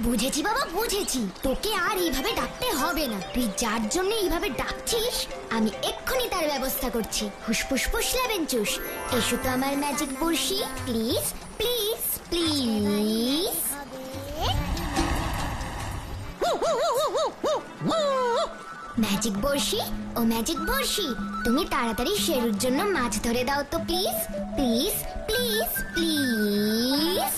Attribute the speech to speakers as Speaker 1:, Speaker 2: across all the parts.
Speaker 1: বুঝেছি বাবা, বুঝেছি। তোকে আর এইভাবে ডাকতে হবে না। তুই যার জন্য এইভাবে ডাকছিস আমি এক্ষুনি তার ব্যবস্থা করছি। ফুসফুস ফুসলাবেন চুস, এসো তো আমার ম্যাজিক বড়শি, প্লিজ প্লিজ প্লিজ। ম্যাজিক বড়শি, ও ম্যাজিক বড়শি, তুমি তাড়াতাড়ি শেরুর জন্য মাছ ধরে দাও তো প্লিজ প্লিজ প্লিজ প্লিজ।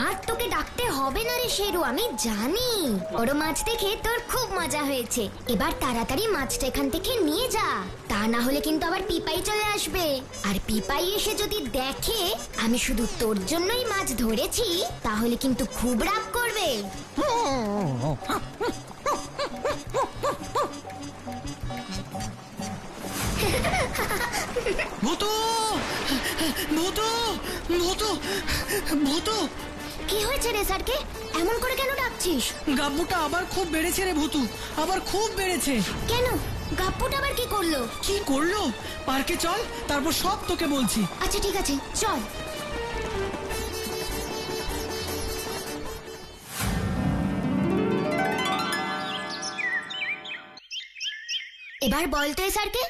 Speaker 1: আর তোকে ডাকতে হবে না রে শেরু, আমি জানি। বড় মাছ দেখে তোর খুব মজা হয়েছে। এবার তাড়াতাড়ি মাছটা এখান থেকে নিয়ে যা, তা না হলে কিন্তু আবার পিপাই চলে আসবে। আর পিপাই এসে যদি দেখে আমি শুধু তোর জন্যই মাছ ধরেছি তাহলে কিন্তু খুব রাগ করবে।
Speaker 2: ভূতু ভূতু ভূতু ভূতু।
Speaker 1: কি হয়েছে রে স্যারকে এমন করে কেন ডাকছিস?
Speaker 2: গাব্বুটা আবার খুব বেড়েছে রে ভূতু, আবার খুব বেড়েছে।
Speaker 1: কেন? গাব্বুটা আবার কি করলো?
Speaker 2: কি করলো? পার্কে চল, তারপর সব তোকে বলছি।
Speaker 1: আচ্ছা ঠিক আছে, চল। এবার বল তো স্যারকে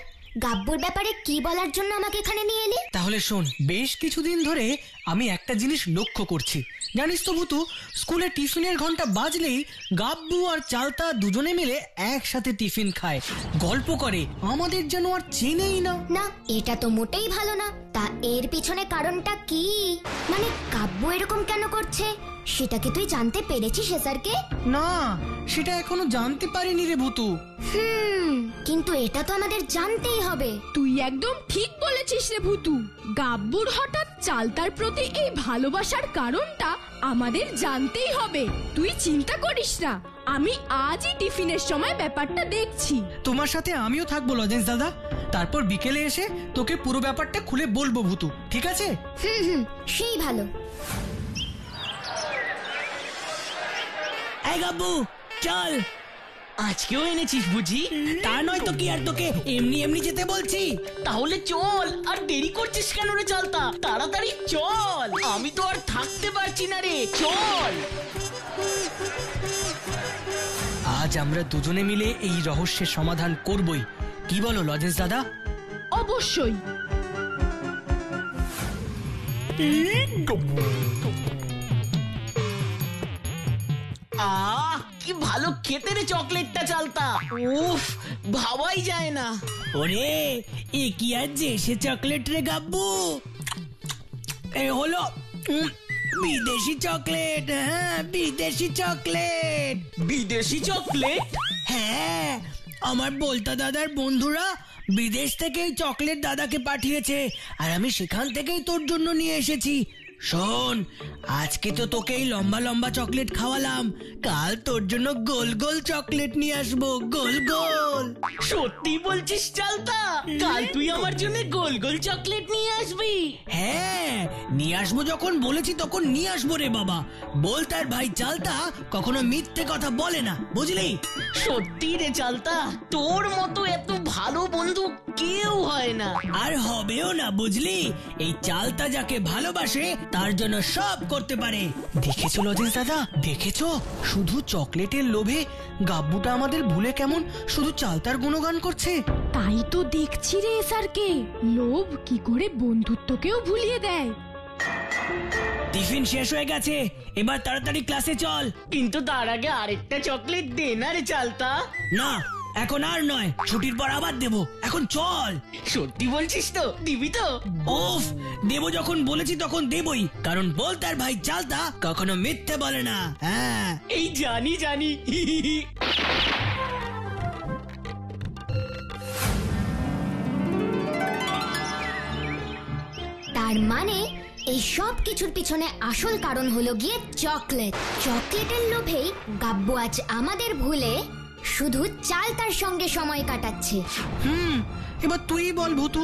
Speaker 1: গাব্বুর ব্যাপারে কি বলার জন্য আমাকে এখানে নিয়ে এলি?
Speaker 2: তাহলে শোন, বেশ কিছুদিন ধরে আমি একটা জিনিস লক্ষ্য করছি। জানিস তো ভূতু, স্কুলে টিফিনের ঘন্টা বাজলেই গাব্বু আর চালতা দুজনে মিলে একসাথে টিফিন খায়, গল্প করে, আমাদের যেন আর চেনেই না।
Speaker 1: না, এটা তো মোটেই ভালো না। তা এর পিছনে কারণটা কি? মানে গাব্বু এরকম কেন করছে সেটা কি তুই জানতে পেরেছিস স্যারকে?
Speaker 2: না, সেটা এখনো জানতে পারিনি রে ভূতু।
Speaker 1: কিন্তু এটা তো আমাদের জানতেই হবে।
Speaker 3: তুই একদম ঠিক বলেছিস রে ভূতু। গাব্বুর হঠাৎ চালতার প্রতি এই ভালোবাসার কারণটা আমাদের জানতেই হবে। তুই চিন্তা করিস না, আমি আজই টিফিনের সময় ব্যাপারটা দেখছি।
Speaker 2: তোমার সাথে আমিও থাকবো লজেন্স দাদা, তারপর বিকেলে এসে তোকে পুরো ব্যাপারটা খুলে বলবো ভূতু, ঠিক আছে?
Speaker 1: সেই ভালো।
Speaker 4: এই গাব্বু চল, আজকেও এনেছিস বুঝি? তা নয় তো কি আর তোকে এমনি এমনি যেতে বলছি। তাহলে চল, আর দেরি করছিস কেন রে চালতা? তাড়াতাড়ি চল, আমি তো আর থাকতে পারছি না রে, চল।
Speaker 2: আজ আমরা দুজনে মিলে এই রহস্যের সমাধান করবই, কি বলো লজেন্স দাদা?
Speaker 3: অবশ্যই।
Speaker 4: কি ভালো খেতে রে চকলেটটা চালতা, উফ, ভাবাই যায় না। ওরে এ কি আর যে সে চকলেট রে গাব্বু, এ হলো বিদেশি চকলেট। হ্যাঁ, বিদেশি চকলেট। বিদেশি চকলেট? হ্যাঁ, আমার বলতা দাদার বন্ধুরা বিদেশ থেকে এই চকলেট দাদাকে পাঠিয়েছে, আর আমি সেখান থেকেই তোর জন্য নিয়ে এসেছি। শোন, আজকে তো তোকে এই লম্বা লম্বা চকলেট খাওয়ালাম, কাল তোর জন্য গোল গোল চকলেট নিয়ে আসবো, গোল গোল। সত্যি বলছিস চালতা? কাল তুই আমার জন্য গোল গোল চকলেট নিয়ে আসবি? হ্যাঁ, নিয়ে আসবো, যখন বলেছি তখন নিয়ে আসবো রে বাবা। বল তার ভাই চালতা কখনো মিথ্যে কথা বলে না, বুঝলি? সত্যি রে চালতা, তোর মতো এত ভালো বন্ধু কেউ হয় না, আর হবেও না, বুঝলি? এই চালতা যাকে ভালোবাসে তার জন্য সব করতে পারে।
Speaker 2: দেখেছো লজেন্স দাদা, দেখেছো? শুধু চকলেটের লোভে গাব্বুটা আমাদের ভুলে কেমন শুধু চালতার গুণগান করছে।
Speaker 3: তাই তো দেখছি রে স্যারকে, লোভ কি করে বন্ধুত্বকেও ভুলিয়ে দেয়।
Speaker 4: টিফিন শেষ হয়ে গেছে, এবার তাড়াতাড়ি ক্লাসে চল। কিন্তু তার আগে আরেকটা চকলেট দে না রে চালতা। না, এখন আর নয়, ছুটির পর আবার দেবো, এখন চল। সত্যি বলছিস তো? দিবি তো? উফ, দেবো যখন বলেছি তখন দেবই, কারণ বল তার ভাই চালতা কখনো মিথ্যে বলে না। হ্যাঁ, এই জানি জানি।
Speaker 1: তার মানে এই সব কিছুর পিছনে আসল কারণ হলো গিয়ে চকলেট। চকলেটের লোভেই গাব্বু আজ আমাদের ভুলে শুধু চাল তার সঙ্গে সময় কাটাচ্ছে।
Speaker 2: এবার তুই বল ভূতু,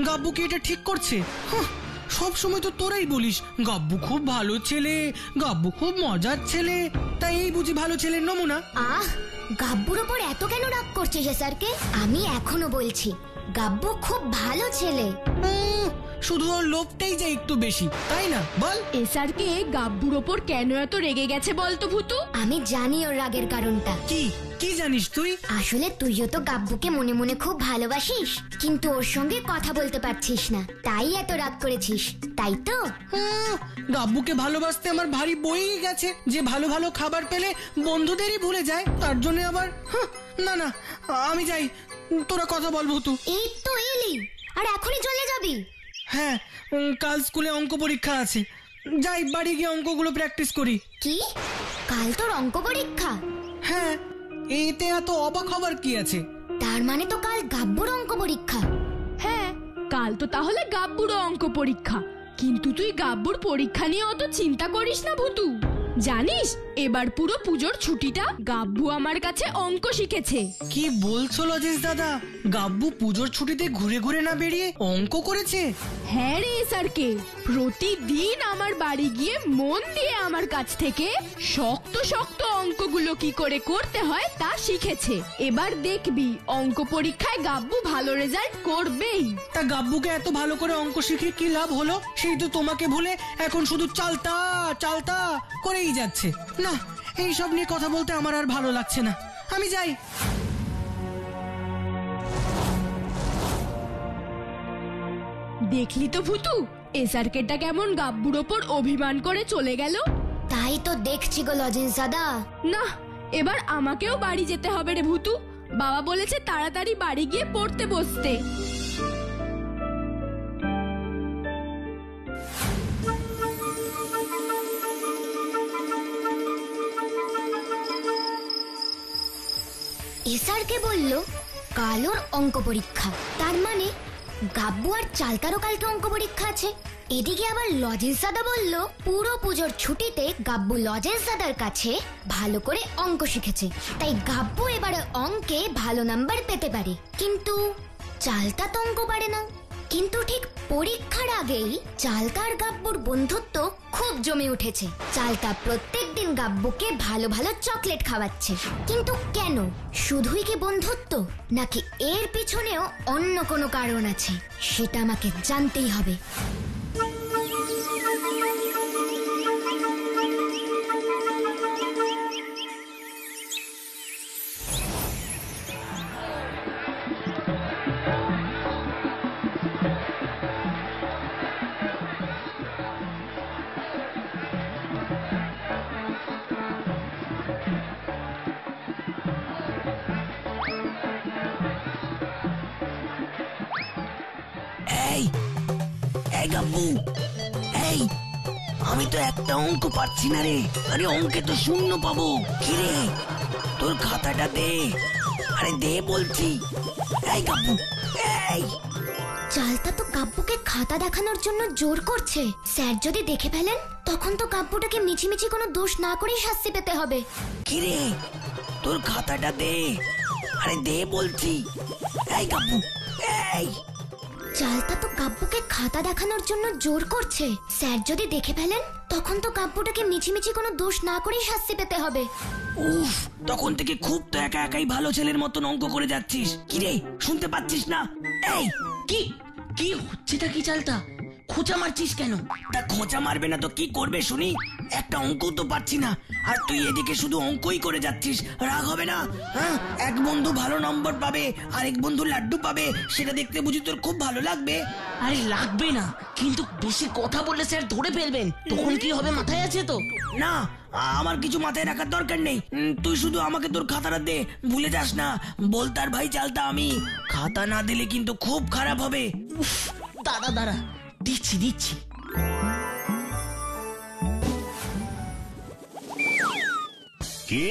Speaker 2: গাব্বু কি এটা ঠিক করছে? সব সময় তো তোরাই বলিস গাব্বু খুব ভালো ছেলে, গাব্বু খুব মজার ছেলে, তাই এই বুঝি ভালো ছেলের নমুনা?
Speaker 1: আহ, গাব্বুর ওপর এত কেন রাগ করছিস স্যারকে? আমি এখনো বলছি গাব্বু খুব ভালো ছেলে।
Speaker 2: শুধু ওর লোভটাই যে একটু বেশি, তাই না বল?
Speaker 3: এসআরকে গাব্বুর ওপর কেন এত রেগে গেছে বলতো ভূতু?
Speaker 1: আমি জানি ওর রাগের কারণটা।
Speaker 2: কি কি জানিস তুই?
Speaker 1: আসলে তুইও তো গাব্বুকে মনে মনে খুব ভালোবাসিস, কিন্তু ওর সঙ্গে কথা বলতে পারছিস না, তাই এত রাগ করেছিস, তাই তো?
Speaker 2: গাব্বুকে ভালোবাসতে আমার ভারী বই গেছে, যে ভালো ভালো খাবার পেলে বন্ধুদেরই ভুলে যায়, তার জন্য আবার না না, আমি যাই, তোরা কথা বল ভূতু।
Speaker 1: এই তো এলি, আর এখনই চলে যাবি?
Speaker 2: হ্যাঁ, কাল স্কুলে অঙ্ক পরীক্ষা আছে, যাই বাড়ি গিয়ে অঙ্কগুলো প্র্যাকটিস করি।
Speaker 1: কি, কাল তোর অঙ্ক পরীক্ষা?
Speaker 2: হ্যাঁ, এতে এত অবাক হবার কি আছে?
Speaker 1: তার মানে তো কাল গাব্বুর অঙ্ক পরীক্ষা?
Speaker 3: হ্যাঁ, কাল তো তাহলে গাব্বুরও অঙ্ক পরীক্ষা। কিন্তু তুই গাব্বুর পরীক্ষা নিয়ে অত চিন্তা করিস না ভূতু। জানিস, এবার পুরো পুজোর ছুটিটা গাব্বু আমার কাছে অঙ্ক শিখেছে।
Speaker 2: কি বলছো লজেশ দাদা, গাব্বু পুজোর ছুটিতে ঘুরে ঘুরে না বেরিয়ে অঙ্ক করেছে?
Speaker 3: হ্যাঁ রে এসআরকে, প্রতিদিন আমার বাড়ি গিয়ে মন দিয়ে আমার কাছ থেকে শক্ত শক্ত অঙ্কগুলো কি করে করতে হয় তা শিখেছে। এবার দেখবি অঙ্ক পরীক্ষায় গাব্বু ভালো রেজাল্ট করবেই।
Speaker 2: তা গাব্বুকে এত ভালো করে অঙ্ক শিখে কি লাভ হলো? সেই তো তোমাকে ভুলে এখন শুধু চালতা চালতা করেই যাচ্ছে। না, এইসব নিয়ে কথা বলতে আমার আর ভালো লাগছে না, আমি যাই।
Speaker 3: দেখলি তো ভূতু, এসআরকেটা কেমন গাব্বুর ওপর অভিমান করে চলে গেল।
Speaker 1: তাই তো দেখছি গো লজেন্স দাদা।
Speaker 3: না, এবার আমাকেও বাড়ি যেতে হবে রে ভূতু। বাবা বলেছে তাড়াতাড়ি বাড়ি গিয়ে পড়তে বসতে।
Speaker 1: এসআরকে বলল কাল ওর অঙ্ক পরীক্ষা, তার মানে গাব্বু আর চালতারও কালকে অঙ্ক পরীক্ষা আছে। এদিকে আবার লজেন্স দাদা বলল পুরো পুজোর ছুটিতে গাব্বু লজেন্স দাদার কাছে ভালো করে অঙ্ক শিখেছে, তাই গাব্বু এবারে অঙ্কে ভালো নাম্বার পেতে পারে। কিন্তু চালতা তো অঙ্ক পারে না। কিন্তু ঠিক পরীক্ষার আগেই চালতা আর গাব্বুর বন্ধুত্ব খুব জমে উঠেছে। চালতা প্রত্যেকদিন গাব্বুকে ভালো ভালো চকলেট খাওয়াচ্ছে। কিন্তু কেন? শুধুই কি বন্ধুত্ব, নাকি এর পিছনেও অন্য কোনো কারণ আছে? সেটা আমাকে জানতেই হবে।
Speaker 4: এই গাব্বু, এই আমি তো একটা অঙ্ক পাচ্ছি না রে। আরে অঙ্কে তো শূন্য পাবো। কি রে, তোর খাতাটা দে। আরে দে বলছি। এই গাব্বু, এই।
Speaker 1: চালতা তো গাব্বুকে খাতা দেখানোর জন্য জোর করছে। স্যার যদি দেখে ফেলেন তখন তো গাব্বুটাকে মিছিমিছি কোনো দোষ না করেই শাস্তি পেতে হবে।
Speaker 4: কি রে, তোর খাতাটা দে। আরে দে বলছি। এই গাব্বু, এই।
Speaker 1: চালতা তো গাব্বুকে খাতা দেখানোর জন্য জোর করছে। স্যার যদি দেখে ফেলেন তখন তো গাব্বুটাকে মিছিমিছি কোনো দোষ না করেই শাস্তি পেতে হবে।
Speaker 4: উফ, তখন থেকে খুব তো একা একাই ভালো ছেলের মতন অঙ্ক করে যাচ্ছিস। কি রে, শুনতে পাচ্ছিস না? এই কি কি হচ্ছেটা কি চালতা? খোঁচা মারছিস কেন? তা খোঁচা মারবে না তো কি করবে শুনি? একটা অঙ্ক তো পাচ্ছি না, আর তুই এদিকে শুধু অঙ্কই করে যাচ্ছিস। রাগ হবে না? হ্যাঁ, এক বন্ধু ভালো নম্বর পাবে, আরেক বন্ধু লাড্ডু পাবে, সেটা দেখতে বুঝি তোর খুব ভালো লাগবে?
Speaker 5: আরে লাগবে না, কিন্তু বেশি কথা বললে স্যার ধরে ফেলবেন, তখন কি হবে মাথায় আছে তো?
Speaker 4: না, আমার কিছু মাথায় রাখার দরকার নেই। তুই শুধু আমাকে তোর খাতাটা দে, ভুলে যাস না। বলতার ভাই চালতা আমি। খাতা না দিলে কিন্তু খুব খারাপ হবে।
Speaker 5: উফ, দাঁড়া দাঁড়া, দিচ্ছি দিচ্ছি।
Speaker 6: কি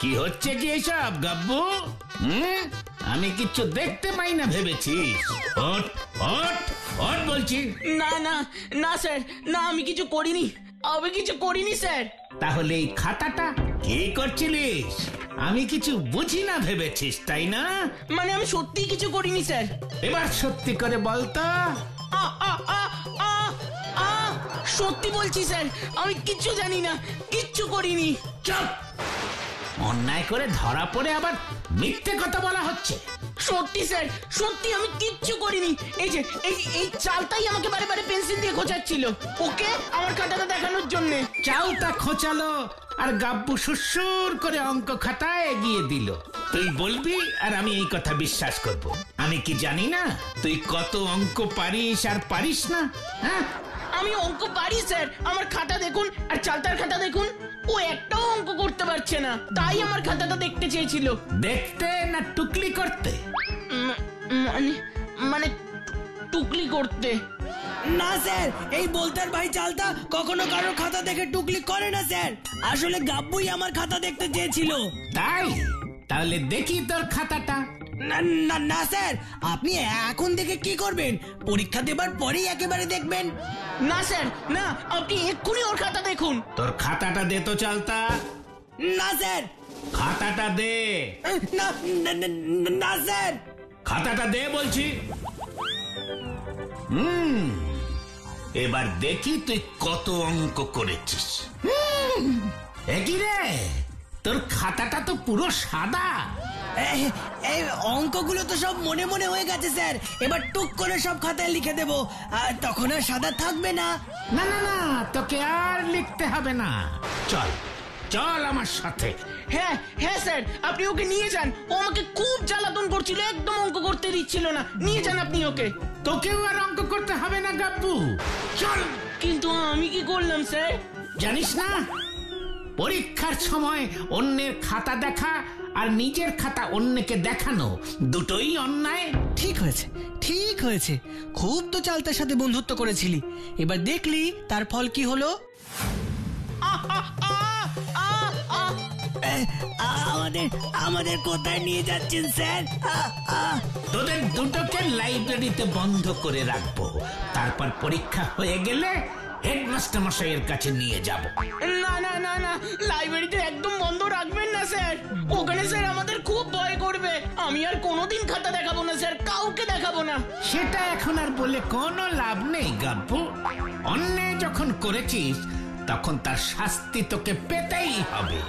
Speaker 6: কি হচ্ছে কি এসব গাব্বু? আমি কিচ্ছু দেখতে পাই না ভেবেছিস? ওঠ ওঠ ওঠ বলছি।
Speaker 5: না না না স্যার, না আমি কিছু করিনি।
Speaker 4: আমি কিছু করিনি স্যার।
Speaker 6: তাহলে এই খাতাটা কি করছিলিস? আমি কিছু বুঝি না ভেবেছিস, তাই না?
Speaker 4: মানে আমি সত্যি কিছু করিনি স্যার।
Speaker 6: এবার সত্যি করে বলতো।
Speaker 4: আ, আ, আ, আ, আ, সত্যি বলছি স্যার, আমি কিচ্ছু জানি না, কিচ্ছু করিনি।
Speaker 6: চুপ! অন্যায় করে ধরা পড়ে আবার মিথ্যে কথা বলা হচ্ছে।
Speaker 4: সত্যি স্যার, সত্যি আমি কিচ্ছু করিনি। এই যে এই চালটাই আমাকে বারে বারে পেন্সিল দিয়ে খোঁচাচ্ছিল, ওকে আমার খাতাটা দেখানোর জন্য।
Speaker 6: চালটা খোঁচালো আর গাব্বু সুরসুর করে অঙ্ক খাতায় এগিয়ে দিল। তুই বলবি আর আমি এই কথা বিশ্বাস করব? আমি কি জানি না তুই কত অঙ্ক পারিস আর পারিস না? হ্যাঁ,
Speaker 4: আমি অঙ্ক পারি স্যার, আমার খাতা দেখুন আর চালতার খাতা দেখুন, ও একটাও অঙ্ক করতে পারছে না, তাই আমার খাতাটা দেখতে চেয়েছিল।
Speaker 6: দেখতে না টুকলি করতে?
Speaker 4: মানে টুকলি করতে।
Speaker 2: না স্যার, এই বলতার ভাই চালতা কখনো কারোর খাতা দেখে টুকলি করে না স্যার। আসলে গাব্বুই আমার খাতা দেখতে চেয়েছিল।
Speaker 6: তাই? তাহলে দেখি তোর খাতাটা।
Speaker 2: না না না স্যার, আপনি এখন দেখে কি করবেন? পরীক্ষা দেবার পরেই একেবারে দেখবেন।
Speaker 4: না স্যার না, আপনি এক্ষুনি ওর খাতা দেখুন।
Speaker 6: তোর খাতাটা দে তো চালতা।
Speaker 2: না স্যার।
Speaker 6: খাতাটা দে।
Speaker 2: না না, না, না স্যার।
Speaker 6: খাতাটা দে বলছি। এবার দেখি তুই কত অঙ্ক করেছিস। একই রে, তোর খাতাটা তো পুরো সাদা।
Speaker 2: এই অঙ্কগুলো তো সব মনে মনে হয়ে গেছে স্যার, এবার টুক করে সব খাতায় লিখে দেব, আর তখন আর সাদা থাকবে না।
Speaker 6: না না না, তোকে আর লিখতে হবে না। চল চল আমার সাথে।
Speaker 4: হ্যাঁ হ্যাঁ স্যার, আপনি ওকে নিয়ে যান, ও আমাকে খুব জ্বালাতন করছিল, একদম অঙ্ক করতে দিচ্ছিল না। নিয়ে যান আপনি ওকে।
Speaker 6: তোকেও আর অঙ্ক করতে হবে না গাব্বু, চল।
Speaker 4: কিন্তু আমি কি করলাম স্যার?
Speaker 6: জানিস না, পরীক্ষার সময় অন্যের খাতা দেখা আর নিজের খাতা অন্যকে দেখানো দুটোই অন্যায়।
Speaker 2: ঠিক হয়েছে, ঠিক হয়েছে, খুব তো চালতার সাথে বন্ধুত্ব করেছিলি, এবার দেখলি তার ফল কি হলো। আমাদের আমাদের কোথায় নিয়ে যাচ্ছেন স্যার?
Speaker 6: তোদের দুটোকে লাইব্রেরিতে বন্ধ করে রাখবো, তারপর পরীক্ষা হয়ে গেলে হেডমাস্টার মশাইয়ের কাছে নিয়ে যাব।
Speaker 4: না না না না, লাইব্রেরিতে একদম বন্ধ রাখবেন না স্যার, ওখানে স্যার আমাদের খুব ভয় করবে। আমি আর কোনোদিন খাতা দেখাবো না স্যার, কাউকে দেখাবো না।
Speaker 6: সেটা এখন আর বলে কোনো লাভ নেই গাব্বু। অন্যায় যখন করেছিস তখন তার শাস্তি তোকে পেতেই হবে।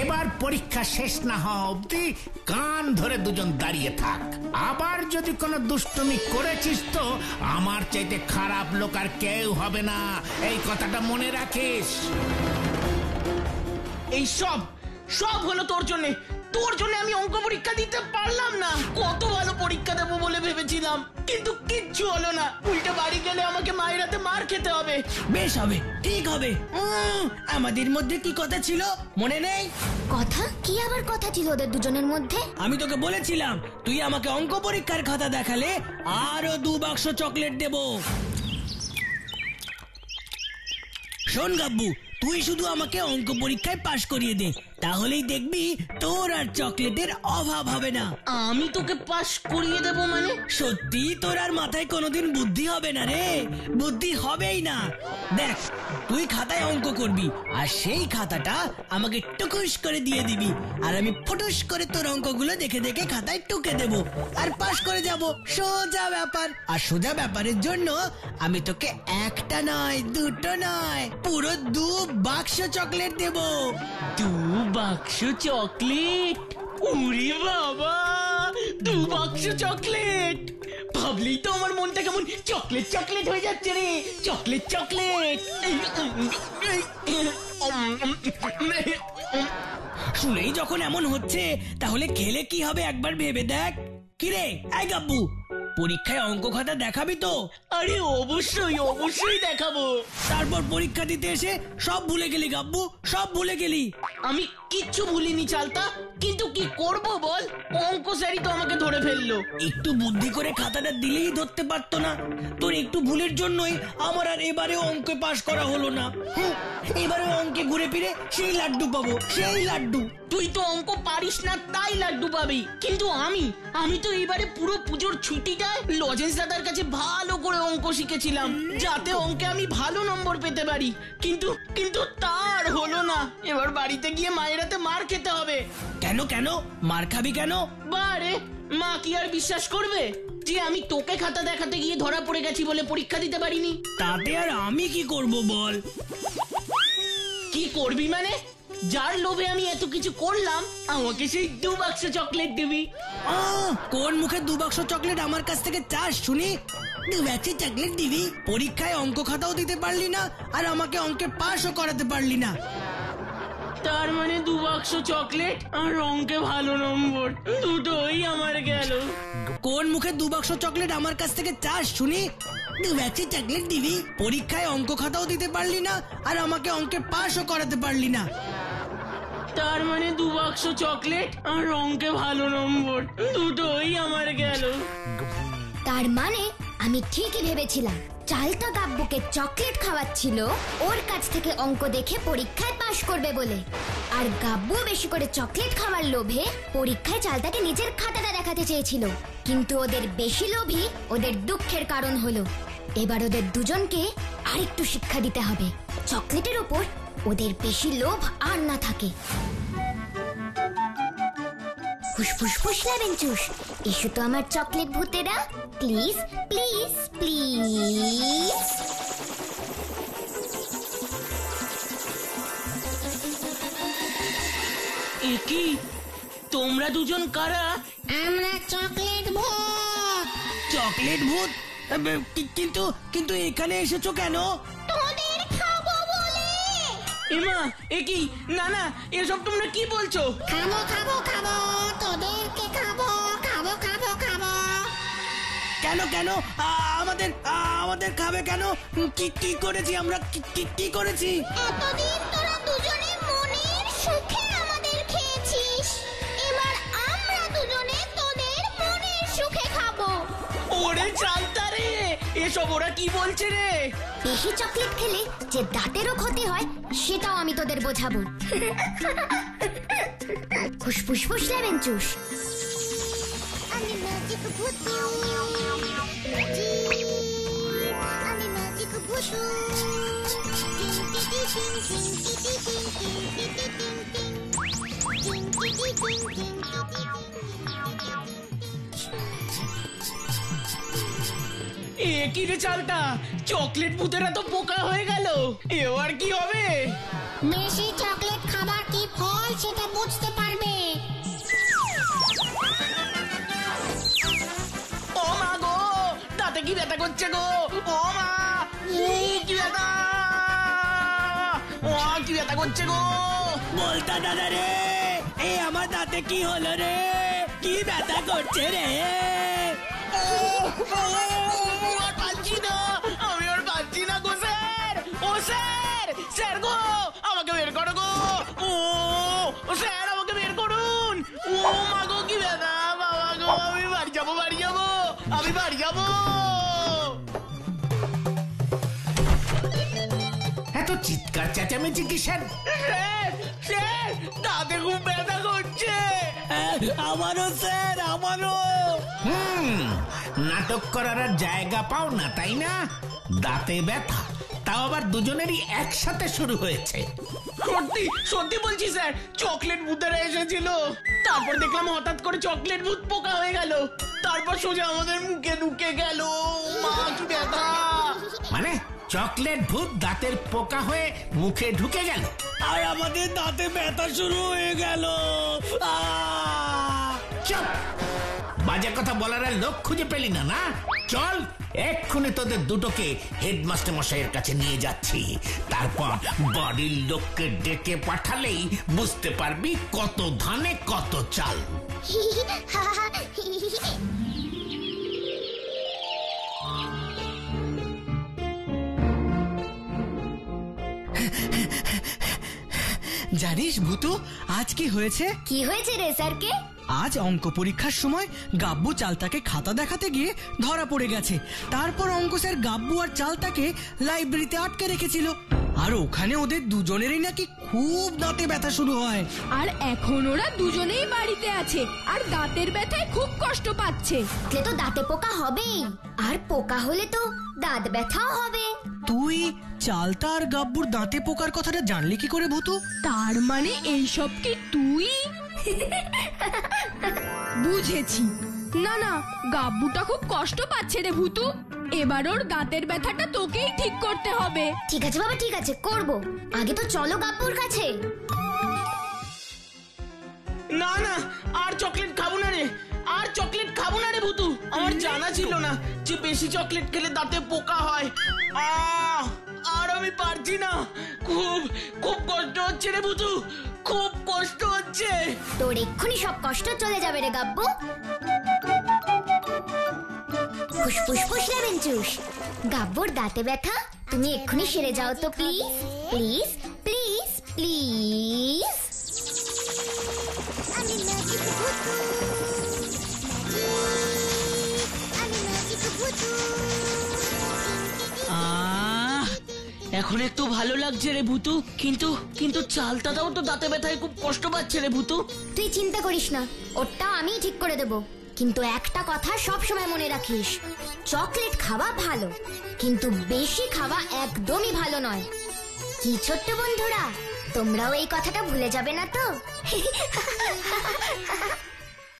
Speaker 6: এবার পরীক্ষা শেষ না হওয়া অবধি কান ধরে দুজন দাঁড়িয়ে থাক। আবার যদি কোনো দুষ্টুমি করেছিস তো আমার চাইতে খারাপ লোক আর কেউ হবে না, এই কথাটা মনে রাখিস।
Speaker 4: এই সব সব হলো তোর জন্য। তোর জন্য আমি অঙ্ক পরীক্ষা দিতে পারলাম না। কত ভালো পরীক্ষা দেবো বলে ভেবেছিলাম, কিন্তু কিচ্ছু হলো না। উল্টে বাড়ি গেলে আমাকে মায়ের হাতে মার খেতে হবে।
Speaker 2: বেশ হবে, ঠিক হবে। আমাদের মধ্যে কি কথা ছিল মনে নেই?
Speaker 1: কথা কি আবার কথা ছিল ওদের দুজনের মধ্যে?
Speaker 2: আমি তোকে বলেছিলাম তুই আমাকে অঙ্ক পরীক্ষার খাতা দেখালে আরো 2 বাক্স চকলেট দেব। শোন গাব্বু, তুই শুধু আমাকে অঙ্ক পরীক্ষায় পাশ করিয়ে দে, তাহলেই দেখবি তোর আর চকলেটের অভাব হবে না।
Speaker 4: আমি তোকে পাশ করিয়ে দেব মানে?
Speaker 2: সত্যি তোর আর মাথায় কোনোদিন বুদ্ধি হবে না রে, বুদ্ধি হবেই না। দেখ, তুই খাতায় অঙ্ক করবি আর সেই খাতাটা আমাকে টুকুস করে দিয়ে দিবি, আর আমি ফটুস করে তোর অঙ্কগুলো দেখে দেখে খাতায় টুকে দেব আর পাশ করে যাব। সোজা ব্যাপার। আর সোজা ব্যাপারের জন্য আমি তোকে একটা নয়, দুটো নয়, পুরো 2 বাক্স চকলেট দেব।
Speaker 4: 2 বাক্স চকলেট? উরি বাবা, 2 বাক্স চকলেট! ভাবলেই তো আমার মনটা কেমন চকলেট চকলেট হয়ে যাচ্ছে রে। Chocolate chocolate.
Speaker 2: শুনেই যখন এমন হচ্ছে, তাহলে খেলে কি হবে একবার ভেবে দেখ। কিরে এই গাব্বু, পরীক্ষায় অঙ্ক খাতা দেখাবি তো?
Speaker 4: আরে অবশ্যই অবশ্যই দেখাবো।
Speaker 2: তারপর পরীক্ষা দিতে এসে সব ভুলে গেলি গাব্বু, সব ভুলে গেলি।
Speaker 4: আমি কিচ্ছু ভুলিনি চালতা, কিন্তু কি করব বল, অঙ্ক স্যারই তো আমাকে ধরে ফেললো।
Speaker 2: একটু বুদ্ধি করে খাতাটা দিলেই ধরতে পারতো না? তোর একটু ভুলের জন্যই আমার আর এবারে অঙ্কে পাশ করা হলো না। এবারে অঙ্কে ঘুরে ফিরে সেই লাড্ডু পাবো, সেই লাড্ডু।
Speaker 5: তুই তো অঙ্ক পারিস না তাই লাড্ডু পাবি, কিন্তু আমি তো এবারে পুরো পুজোর ছুটিটায় লজেন্স দাদার কাছে ভালো করে অঙ্ক শিখেছিলাম, যাতে অঙ্কে আমি ভালো নম্বর পেতে পারি। কিন্তু কিন্তু তার হলো না। এবার বাড়িতে গিয়ে মায়ের হাতে মার খেতে হবে।
Speaker 2: কেন কেন মার খাবি কেন?
Speaker 5: বারে, মা কি আর বিশ্বাস করবে যে আমি তোকে খাতা দেখাতে গিয়ে ধরা পড়ে গেছি বলে পরীক্ষা দিতে পারিনি?
Speaker 2: তাতে আর আমি কি করব বল?
Speaker 5: কি করবি মানে? যার লোভে আমি এত কিছু করলাম, আমাকে সেই 2 বাক্স চকলেট দিবি?
Speaker 2: কোন মুখে 2 বাক্স চকলেট আমার কাছ থেকে চাস শুনি? 2 বাক্স চকলেট দিবি? পরীক্ষায় অঙ্ক খাতাও দিতে পারলি না, আর আমাকে অঙ্কে পাশও করাতে পারলি না।
Speaker 5: তার মানে 2 বাক্স চকলেট আর অঙ্কে ভালো নম্বর, দুটোই আমার গেল।
Speaker 2: কোন মুখে 2 বাক্স চকলেট আমার কাছ থেকে চাস শুনি? 2 বাক্স চকলেট দিবি? পরীক্ষায় অঙ্ক খাতাও দিতে পারলি না, আর আমাকে অঙ্কে পাশও করাতে পারলি না।
Speaker 5: তার মানে 2 বাক্স চকলেট আর অঙ্কে ভালো নম্বর, দুটোই আমার গেল।
Speaker 1: তার মানে আমি ঠিকই ভেবেছিলাম চালতা গাব্বুকে চকলেট খাওয়াচ্ছিল ওর কাছ থেকে অঙ্ক দেখে পরীক্ষায় পাশ করবে বলে, আর গাব্বু বেশি করে চকলেট খাওয়ার লোভে পরীক্ষায় চালতাকে নিজের খাতাটা দেখাতে চেয়েছিল। কিন্তু ওদের বেশি লোভই ওদের দুঃখের কারণ হলো। এবার ওদের দুজনকে আরেকটু শিক্ষা দিতে হবে, চকলেটের ওপর ওদের বেশি লোভ আর না থাকে। ফুসফুস ফুসলাবেন চুস, এসো তো আমার চকলেট ভূতেরা, প্লিজ প্লিজ প্লিজ।
Speaker 5: কি তোমরা দুজন কারা?
Speaker 1: আমরা চকলেট ভূত।
Speaker 2: চকলেট ভূত? কিন্তু কিন্তু এখানে এসেছো কেন?
Speaker 1: তোদের খাবো বলে।
Speaker 5: এমা, এ কি? না না, এসব তোমরা কি বলছো?
Speaker 1: খাবো খাবো খাবো, তোদেরকে খাবো খাবো খাবো খাবো।
Speaker 2: কেন কেন আমাদের আমাদের খাবে কেন? কি কি করেছি আমরা? কি করেছি?
Speaker 1: এতদিন তোরা দুজনে মনের সুখে আমাদের খেয়েছিস, এবার আমরা দুজনে তোদের মনের সুখে খাবো।
Speaker 5: ওরে চালতা রে, এসব ওরা কি বলছে রে?
Speaker 1: বেশি চকলেট খেলে যে দাঁতেরও ক্ষতি হয় সেটাও আমি তোদের বোঝাবো। ফুসফুস ফুসলাবেন চুস।
Speaker 7: আমি ম্যাজিক ভূতু, আমি ম্যাজিক ভূতু।
Speaker 5: এ কি রে চালতা, চকলেট ভূতেরা তো পোকা হয়ে গেল, এবার কি হবে?
Speaker 7: বেশি চকলেট খাবার কি ফল সেটা বুঝতে পারবে।
Speaker 5: ও মা গো, দাঁতে কি ব্যথা করছে গো? ও মা, কি ব্যথা! ও কি ব্যথা করছে গো?
Speaker 2: বলতা দাদা রে, এই আমার দাঁতে কি হলো রে? কি ব্যথা করছে রে?
Speaker 5: আর পাচ্ছি না, আমি আর পাচ্ছি না গো স্যার। ও স্যার, স্যার গো, আমাকে বের করো গো। ও স্যার, আমাকে বের করুন। ও মা গো, কি ব্যথা! বাবা গো, আমি বাড়ি যাবো, আমি বাড়ি যাবো।
Speaker 6: এত চিৎকার চেঁচামেচি কিসের?
Speaker 5: স্যার, স্যার, দাঁতে খুব ব্যথা করছে।
Speaker 2: আমারও স্যার, আমারও।
Speaker 6: নাটক করার আর জায়গা পাও না তাই না? দাঁতে ব্যথা, তাও আবার দুজনেরই একসাথে শুরু হয়েছে।
Speaker 5: সত্যি সত্যি বলছি স্যার, চকলেট ভূতেরা এসেছিল, তারপর দেখলাম হঠাৎ করে চকলেট ভূত পোকা হয়ে গেল, তারপর সোজা আমাদের মুখে ঢুকে গেল। মা, কি ব্যথা!
Speaker 6: মানে চকলেট ভূত দাঁতের পোকা হয়ে মুখে ঢুকে গেল,
Speaker 2: আর আমাদের দাঁতে ব্যথা শুরু হয়ে গেল।
Speaker 6: চুপ! বাজে কথা বলার আর লোক খুঁজে পেলি না? না, চল এক্ষুনি তোদের দুটোকে হেডমাস্টার মশাইয়ের কাছে নিয়ে যাচ্ছি, তারপর বাড়ির লোককে ডেকে পাঠালেই বুঝতে পারবি কত ধানে কত চাল।
Speaker 2: জানিস ভূতু, আজ কি হয়েছে?
Speaker 1: কি হয়েছে রে স্যারকে?
Speaker 2: আজ অঙ্ক পরীক্ষার সময় গাব্বু চালতাকে খাতা দেখাতে গিয়ে ধরা পড়ে গেছে। তারপর অঙ্ক স্যার গাব্বু আর চালতাকে লাইব্রেরিতে আটকে রেখেছিল, আর ওখানে ওদের দুজনেরই নাকি খুব দাঁতে ব্যথা শুরু হয়।
Speaker 3: আর এখন ওরা দুজনেই বাড়িতে আছে আর দাঁতের ব্যথায় খুব কষ্ট পাচ্ছে।
Speaker 1: তাহলে তো দাঁতে পোকা হবেই, আর পোকা হলে তো দাঁত ব্যথাও হবে।
Speaker 2: তুই চালতা আর গাব্বুর দাঁতে পোকার কথাটা জানলি কি করে ভূতু?
Speaker 3: তার মানে এইসব কি তুই? বুঝেছি। না না, গাব্বুটা খুব কষ্ট পাচ্ছে রে ভূতু। এবার ওর দাঁতের ব্যথাটা তোকেই ঠিক করতে হবে।
Speaker 1: ঠিক আছে বাবা, ঠিক আছে, করব। আগে তো চলো গাব্বুর কাছে।
Speaker 5: না না, আর চকলেট খাবো না রে, আর চকলেট খাবো না রে ভূতু। আমার জানা ছিল না যে বেশি চকলেট খেলে দাঁতে পোকা হয়। আর আমি পারছি না, খুব খুব কষ্ট হচ্ছে রে ভূতু, খুব কষ্ট হচ্ছে।
Speaker 1: তোর এক্ষুনি সব কষ্ট চলে যাবে রে গাব্বু। ফুসফুস ফুস লেমন জুস। গাব্বুর দাঁতে ব্যথা তুমি এক্ষুনি সেরে যাও তো প্লিজ, প্লিজ প্লিজ প্লিজ।
Speaker 5: এখন একটু ভালো লাগছে রে ভূতু, কিন্তু কিন্তু চালতাটাও তো দাঁতে ব্যথায় খুব কষ্ট পাচ্ছে রে ভূতু।
Speaker 1: তুই চিন্তা করিস না, ওটা আমি ঠিক করে দেব। কিন্তু একটা কথা সব সময় মনে রাখিস, চকলেট খাওয়া ভালো, কিন্তু বেশি খাওয়া একদমই ভালো নয়। কি ছোট্ট বন্ধুরা, তোমরাও এই কথাটা ভুলে যাবে না তো?